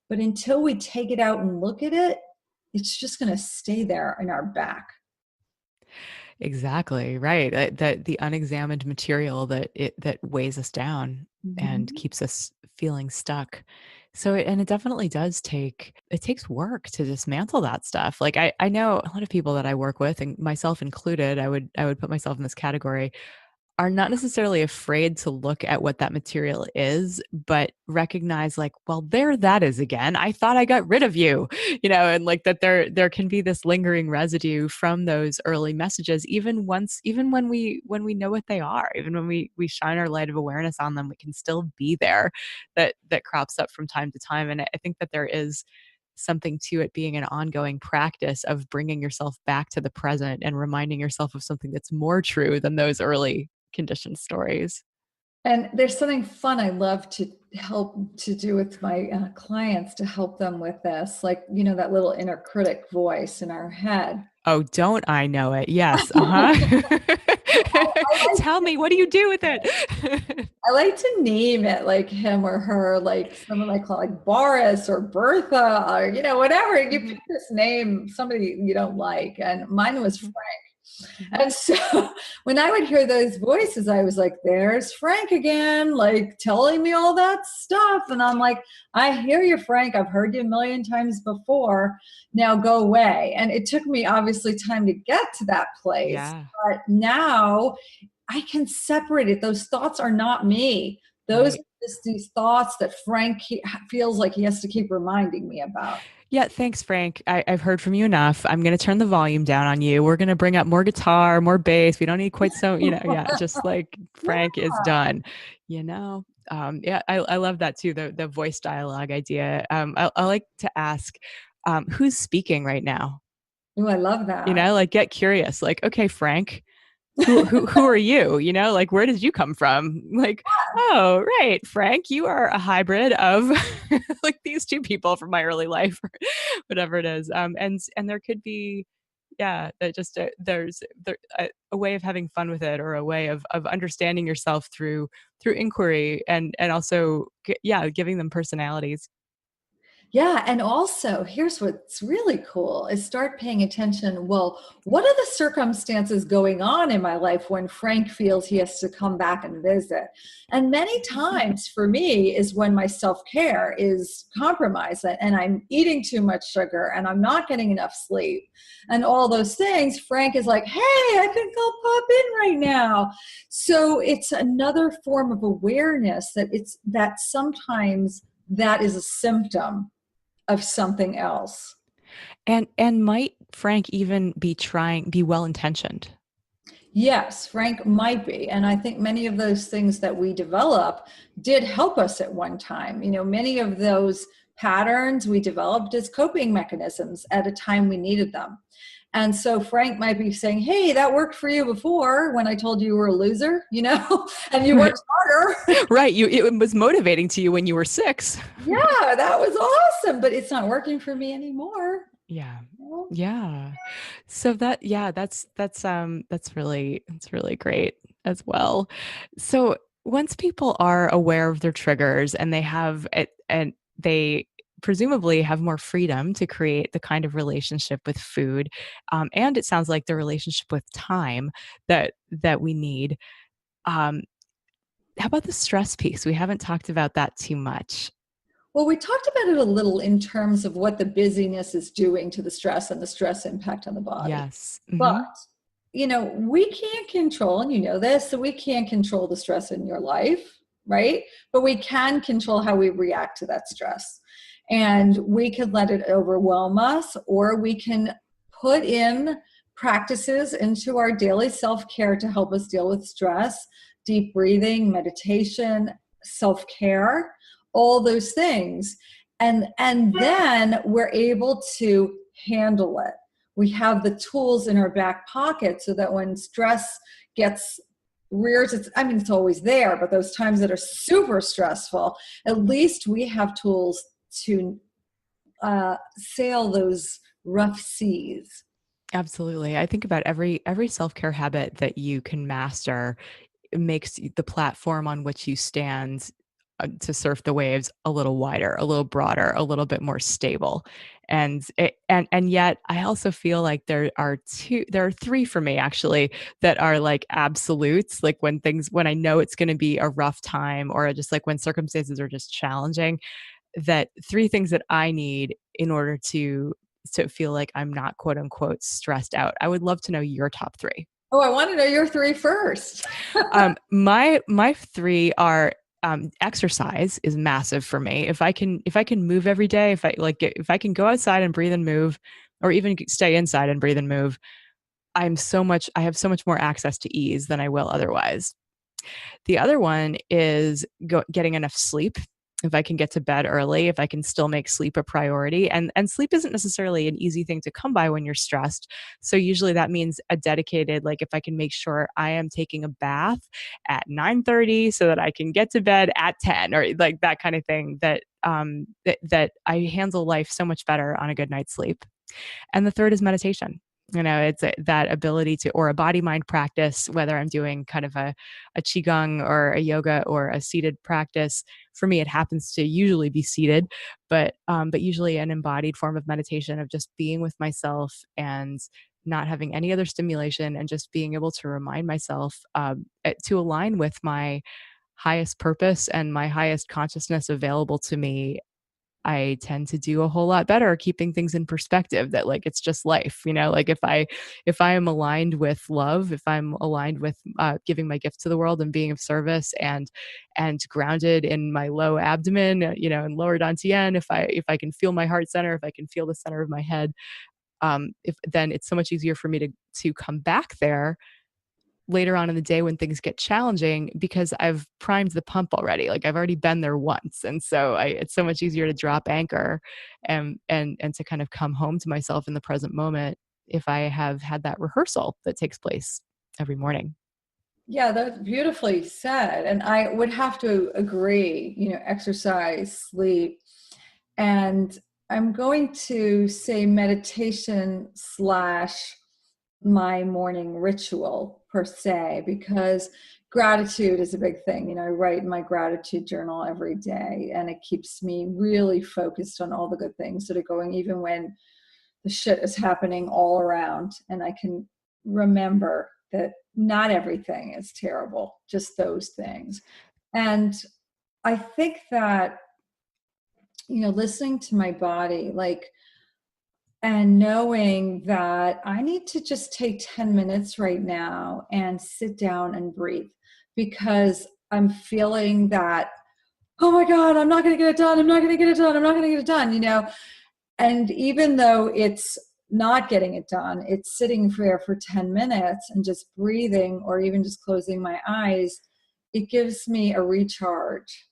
But until we take it out and look at it, it's just going to stay there in our back. Exactly. Right. That the unexamined material that weighs us down and keeps us feeling stuck. So, and it definitely takes work to dismantle that stuff. Like I know a lot of people that I work with, and myself included, I would put myself in this category, are not necessarily afraid to look at what that material is, but recognize like, well, there that is again. I thought I got rid of you, and like that there can be this lingering residue from those early messages, even when we know what they are, even when we shine our light of awareness on them, we can still be there that crops up from time to time. And I think that there is something to it being an ongoing practice of bringing yourself back to the present and reminding yourself of something that's more true than those early conditioned stories. And there's something fun I love to help to do with my clients to help them with this, like, that little inner critic voice in our head. Oh, don't I know it? Yes. Tell me, what do you do with it? I like to name it like him or her, like someone I call like Boris or Bertha or, whatever. You pick this name, somebody you don't like. And mine was Frank. And so when I would hear those voices, I was like, there's Frank again, like telling me all that stuff. And I'm like, I hear you, Frank. I've heard you a million times before. Now go away. And it took me obviously time to get to that place. Yeah. But now I can separate it. Those thoughts are not me. Those are just these thoughts that Frank feels like he has to keep reminding me about. Yeah, thanks, Frank. I've heard from you enough. I'm going to turn the volume down on you. We're going to bring up more guitar, more bass. We don't need quite so, just like Frank is done, I love that too, the voice dialogue idea. I like to ask, who's speaking right now? Oh, I love that. Like get curious, like, okay, Frank, who are you? Like, where did you come from? Like, oh, right, Frank, you are a hybrid of like these two people from my early life, or whatever it is. And there could be, yeah, that just there's a way of having fun with it, or a way of understanding yourself through inquiry, and also yeah, giving them personalities. Yeah. And also, here's what's really cool is start paying attention. Well, what are the circumstances going on in my life when Frank feels he has to come back and visit? And many times for me is when my self-care is compromised and I'm eating too much sugar and I'm not getting enough sleep and all those things. Frank is like, hey, I think I'll pop in right now. So it's another form of awareness that sometimes that is a symptom of something else. And might Frank even be well intentioned? Yes, Frank might be. And I think many of those things that we develop did help us at one time. Many of those patterns we developed as coping mechanisms at a time we needed them. And so Frank might be saying, hey, that worked for you before when I told you were a loser, and you worked harder. Right. It was motivating to you when you were 6. Yeah, that was awesome, but it's not working for me anymore. Yeah. Yeah. So that's really great as well. So once people are aware of their triggers and they have it, and they presumably have more freedom to create the kind of relationship with food, and it sounds like the relationship with time that we need. Um, how about the stress piece? We haven't talked about that too much. Well, we talked about it a little in terms of what the busyness is doing to the stress and the stress impact on the body. Yes. But, Mm-hmm. We can't control, and you know this, so we can't control the stress in your life, right? But we can control how we react to that stress. And we can let it overwhelm us, or we can put in practices into our daily self-care to help us deal with stress, deep breathing, meditation, self-care, all those things. And then we're able to handle it. We have the tools in our back pocket so that when stress rears it's always there, but those times that are super stressful, at least we have tools to sail those rough seas. Absolutely. I think about every self-care habit that you can master. It makes the platform on which you stand to surf the waves a little wider, a little broader, a little bit more stable. And yet I also feel like there are 3 for me actually that are like absolutes. Like when I know it's going to be a rough time, or just like when circumstances are just challenging, that 3 things that I need in order to feel like I'm not quote unquote stressed out. I would love to know your top 3. Oh, I want to know your 3 first. My 3 are exercise is massive for me. If I can move every day, if I can go outside and breathe and move, or even stay inside and breathe and move, I have so much more access to ease than I will otherwise. The other one is getting enough sleep. If I can get to bed early, if I can still make sleep a priority, and sleep isn't necessarily an easy thing to come by when you're stressed. So usually that means a dedicated, like if I can make sure I am taking a bath at 9:30 so that I can get to bed at 10, or like that kind of thing, that I handle life so much better on a good night's sleep. And the third is meditation. It's that ability to, or a body mind practice, whether I'm doing kind of a qigong or a yoga or a seated practice. For me, it happens to usually be seated, but usually an embodied form of meditation, of just being with myself and not having any other stimulation, and just being able to remind myself to align with my highest purpose and my highest consciousness available to me. I tend to do a whole lot better keeping things in perspective, that like it's just life, like if I am aligned with love, if I'm aligned with giving my gift to the world and being of service, and grounded in my low abdomen, and lower dantian, if I can feel my heart center, if I can feel the center of my head, if then it's so much easier for me to come back there later on in the day when things get challenging, because I've primed the pump already. Like I've already been there once. And so it's so much easier to drop anchor and to kind of come home to myself in the present moment if I have had that rehearsal that takes place every morning. Yeah, that's beautifully said. And I would have to agree, exercise, sleep. And I'm going to say meditation slash my morning ritual per se, because gratitude is a big thing. I write in my gratitude journal every day, and it keeps me really focused on all the good things that are going, even when the shit is happening all around. And I can remember that not everything is terrible, just those things. And I think that, listening to my body, and knowing that I need to just take 10 minutes right now and sit down and breathe, because I'm feeling that, oh my God, I'm not going to get it done. I'm not going to get it done. I'm not going to get it done. And even though it's not getting it done, it's sitting there for 10 minutes and just breathing, or even just closing my eyes. It gives me a recharge,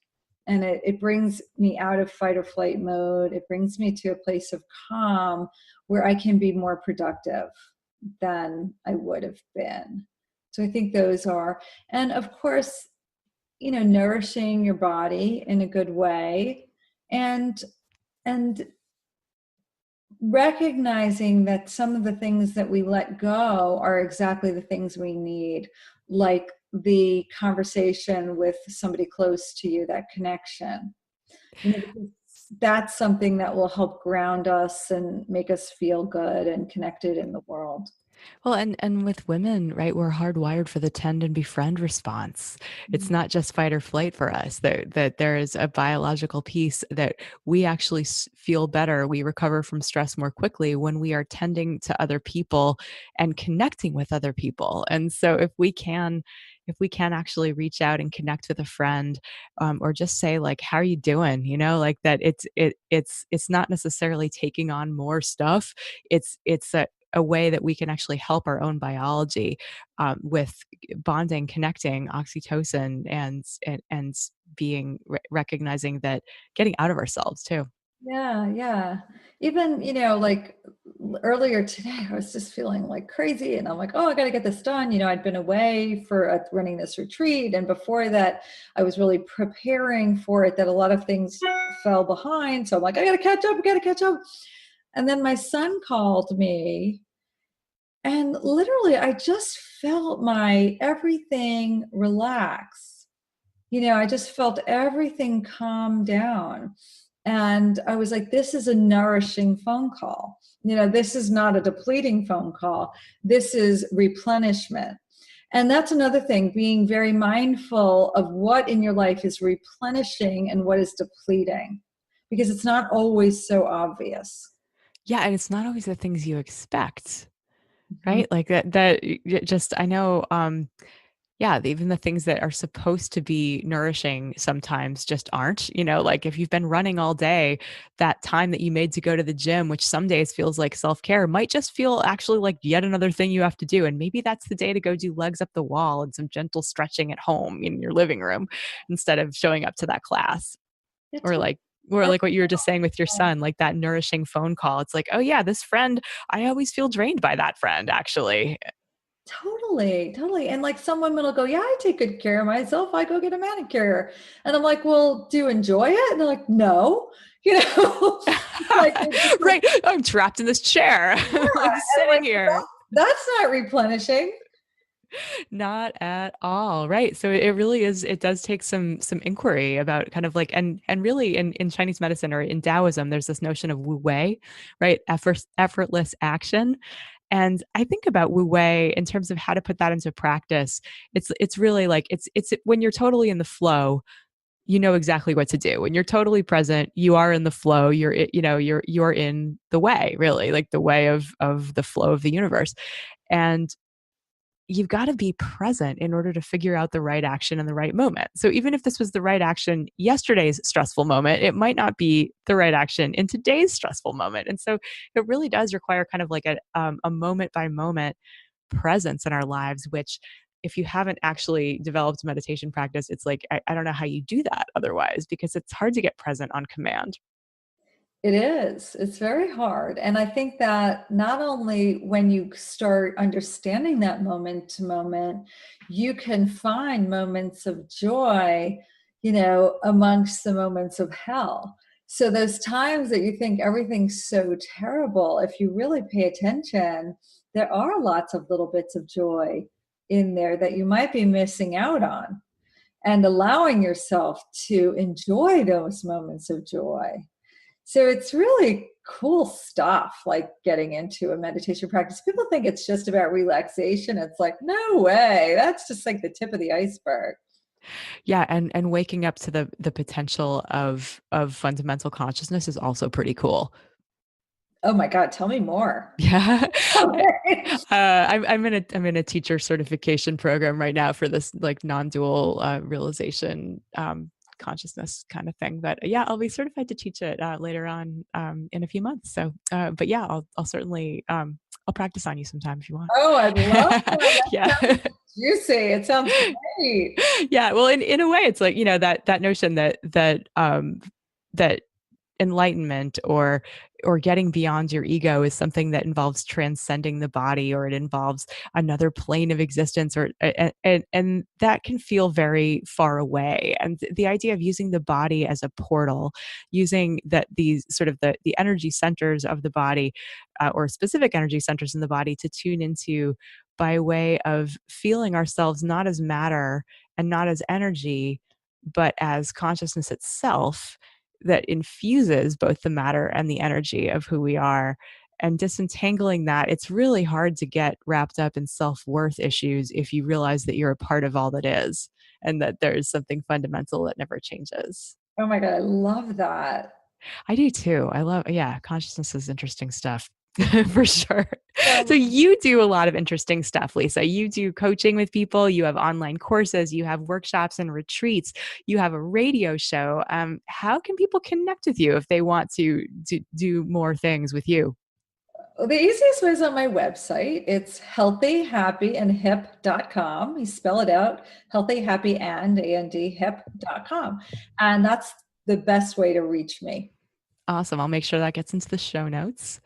and it brings me out of fight or flight mode. It brings me to a place of calm where I can be more productive than I would have been. So I think those are, and of course, nourishing your body in a good way, and recognizing that some of the things that we let go are exactly the things we need, like the conversation with somebody close to you, that connection. Because that's something that will help ground us and make us feel good and connected in the world. Well, and with women, right, we're hardwired for the tend and befriend response. It's not just fight or flight for us. That there is a biological piece that we actually feel better. We recover from stress more quickly when we are tending to other people and connecting with other people. And so if we can actually reach out and connect with a friend, or just say like, how are you doing? Like that it's not necessarily taking on more stuff. It's a way that we can actually help our own biology, with bonding, connecting, oxytocin, and being recognizing that, getting out of ourselves too. Yeah. Even, earlier today, I was just feeling like crazy, and I'm like, oh, I got to get this done. I'd been away for running this retreat. And before that, I was really preparing for it, that a lot of things fell behind. So I'm like, I got to catch up. I got to catch up. And then my son called me, and literally I just felt my everything relax. I just felt everything calm down. And I was like, this is a nourishing phone call. This is not a depleting phone call. This is replenishment. And that's another thing, being very mindful of what in your life is replenishing and what is depleting, because it's not always so obvious. Yeah, and it's not always the things you expect, Mhm. right? Like just, I know, yeah, even the things that are supposed to be nourishing sometimes just aren't. Like if you've been running all day, that time that you made to go to the gym, which some days feels like self-care, might just feel actually like yet another thing you have to do. And maybe that's the day to go do legs up the wall and some gentle stretching at home in your living room, instead of showing up to that class. Yeah, Or totally. like what you were just saying with your son, like that nourishing phone call. It's like, oh yeah, this friend, I always feel drained by that friend, actually. Totally. And like some women will go, yeah, I take good care of myself. I go get a manicure. And I'm like, well, do you enjoy it? And they're like, no, it's like, Right. I'm trapped in this chair, yeah. like And I'm sitting like, here. that's not replenishing. Not at all. Right. So it really is, it does take some inquiry about kind of like, and really in Chinese medicine or in Taoism, there's this notion of Wuwei, right? Effortless action. And I think about Wuwei in terms of how to put that into practice. It's really like it's when you're totally in the flow, you know exactly what to do. When you're totally present, you are in the flow. You're in the way, really, like the way of the flow of the universe. And you've got to be present in order to figure out the right action in the right moment. So even if this was the right action yesterday's stressful moment, it might not be the right action in today's stressful moment. And so it really does require kind of like a moment by moment presence in our lives, which if you haven't actually developed meditation practice, it's like, I don't know how you do that otherwise, because it's hard to get present on command. It is. It's very hard. And I think that not only when you start understanding that moment to moment, you can find moments of joy, amongst the moments of hell. So those times that you think everything's so terrible, if you really pay attention, there are lots of little bits of joy in there that you might be missing out on, and allowing yourself to enjoy those moments of joy. So it's really cool stuff, like getting into a meditation practice. People think it's just about relaxation. It's like, no way. That's just like the tip of the iceberg. Yeah. And waking up to the potential of fundamental consciousness is also pretty cool. Oh my God, tell me more. Yeah. I'm in a teacher certification program right now for this like non-dual realization consciousness kind of thing. But yeah, I'll be certified to teach it later on in a few months. So, but yeah, I'll certainly I'll practice on you sometime if you want. Oh, I'd love that. Yeah. Juicy. It sounds great. Yeah. Well, in a way, it's like, that notion that enlightenment or getting beyond your ego is something that involves transcending the body, or it involves another plane of existence, or and that can feel very far away. And the idea of using the body as a portal, using these sort of the energy centers of the body, or specific energy centers in the body to tune into by way of feeling ourselves not as matter and not as energy, but as consciousness itself, that infuses both the matter and the energy of who we are. And disentangling that, it's really hard to get wrapped up in self-worth issues if you realize that you're a part of all that is, and that there's something fundamental that never changes. Oh my God, I love that. I do too. Consciousness is interesting stuff. For sure. So you do a lot of interesting stuff, Lisa. You do coaching with people, you have online courses, you have workshops and retreats, you have a radio show. How can people connect with you if they want to do more things with you? Well, the easiest way is on my website. It's healthyhappyandhip.com. You spell it out, healthyhappyandhip.com. And that's the best way to reach me. Awesome. I'll make sure that gets into the show notes.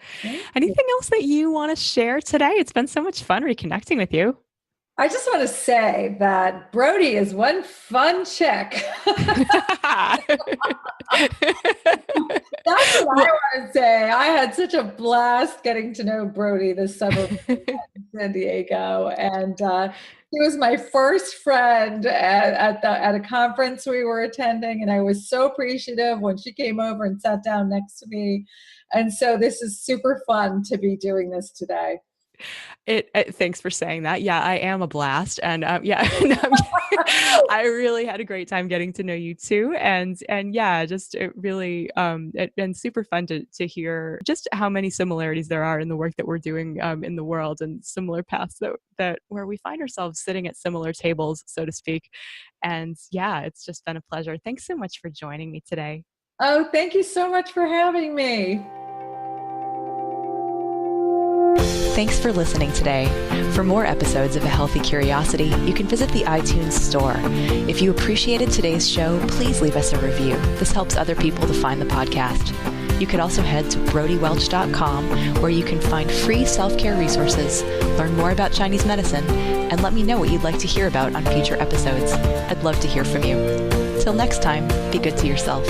Anything else that you want to share today? It's been so much fun reconnecting with you. I just want to say that Brody is one fun chick. That's what I want to say. I had such a blast getting to know Brody this summer in San Diego. And he was my first friend at a conference we were attending. And I was so appreciative when she came over and sat down next to me. And so this is super fun to be doing this today. Thanks for saying that. Yeah, I am a blast. And I really had a great time getting to know you too. And yeah, just it really, and super fun to hear just how many similarities there are in the work that we're doing in the world, and similar paths that where we find ourselves sitting at similar tables, so to speak. And yeah, it's just been a pleasure. Thanks so much for joining me today. Oh, thank you so much for having me. Thanks for listening today. For more episodes of A Healthy Curiosity, you can visit the iTunes store. If you appreciated today's show, please leave us a review. This helps other people to find the podcast. You could also head to brodywelch.com, where you can find free self-care resources, learn more about Chinese medicine, and let me know what you'd like to hear about on future episodes. I'd love to hear from you. Till next time, be good to yourself.